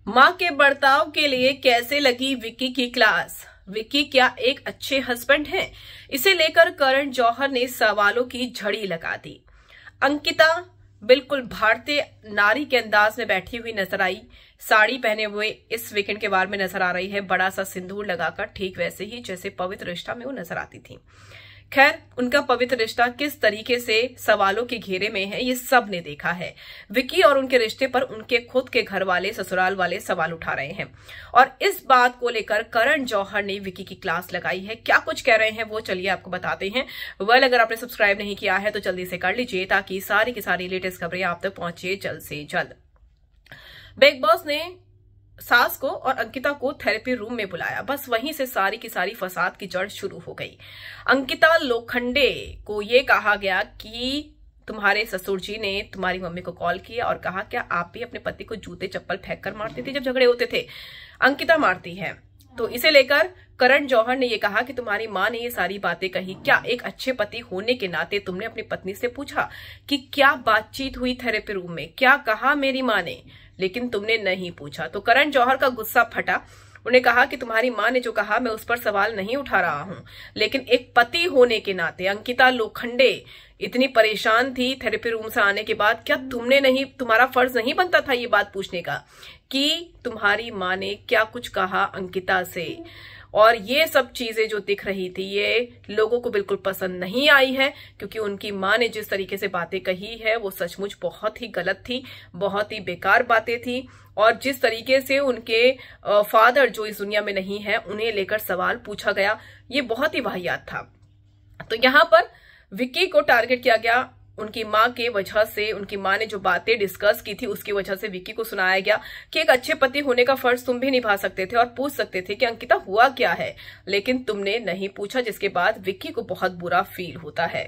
मां के बर्ताव के लिए कैसे लगी विक्की की क्लास? विक्की क्या एक अच्छे हस्बैंड हैं? इसे लेकर करण जौहर ने सवालों की झड़ी लगा दी। अंकिता बिल्कुल भारतीय नारी के अंदाज में बैठी हुई नजर आई। साड़ी पहने हुए इस वीकेंड के बार में नजर आ रही है, बड़ा सा सिंदूर लगाकर, ठीक वैसे ही जैसे पवित्र रिश्ता में वो नजर आती थी। खैर, उनका पवित्र रिश्ता किस तरीके से सवालों के घेरे में है, ये सब ने देखा है। विक्की और उनके रिश्ते पर उनके खुद के घर वाले, ससुराल वाले सवाल उठा रहे हैं और इस बात को लेकर करण जौहर ने विक्की की क्लास लगाई है। क्या कुछ कह रहे हैं वो चलिए आपको बताते हैं। अगर आपने सब्सक्राइब नहीं किया है तो जल्दी से कर लीजिए ताकि सारी की सारी लेटेस्ट खबरें आप तक पहुंचे जल्द से जल्द। बिग बॉस ने सास को और अंकिता को थेरेपी रूम में बुलाया। बस वहीं से सारी की सारी फसाद की जड़ शुरू हो गई। अंकिता लोखंडे को ये कहा गया कि तुम्हारे ससुर जी ने तुम्हारी मम्मी को कॉल किया और कहा क्या आप भी अपने पति को जूते चप्पल फेंक कर मारती थी जब झगड़े होते थे? अंकिता मारती है। तो इसे लेकर करण जौहर ने यह कहा कि तुम्हारी मां ने ये सारी बातें कही। क्या एक अच्छे पति होने के नाते तुमने अपनी पत्नी से पूछा कि क्या बातचीत हुई थेरेपी रूम में, क्या कहा मेरी मां ने? लेकिन तुमने नहीं पूछा। तो करण जौहर का गुस्सा फटा। उन्हें कहा कि तुम्हारी मां ने जो कहा मैं उस पर सवाल नहीं उठा रहा हूं, लेकिन एक पति होने के नाते अंकिता लोखंडे इतनी परेशान थी थेरेपी रूम से आने के बाद, क्या तुम्हारा फर्ज नहीं बनता था ये बात पूछने का कि तुम्हारी मां ने क्या कुछ कहा अंकिता से? और ये सब चीजें जो दिख रही थी ये लोगों को बिल्कुल पसंद नहीं आई है, क्योंकि उनकी मां ने जिस तरीके से बातें कही है वो सचमुच बहुत ही गलत थी, बहुत ही बेकार बातें थी। और जिस तरीके से उनके फादर जो इस दुनिया में नहीं है उन्हें लेकर सवाल पूछा गया, ये बहुत ही वाहियात था। तो यहाँ पर विक्की को टारगेट किया गया उनकी मां के वजह से। उनकी मां ने जो बातें डिस्कस की थी उसकी वजह से विक्की को सुनाया गया कि एक अच्छे पति होने का फर्ज तुम भी निभा सकते थे और पूछ सकते थे कि अंकिता हुआ क्या है, लेकिन तुमने नहीं पूछा, जिसके बाद विक्की को बहुत बुरा फील होता है।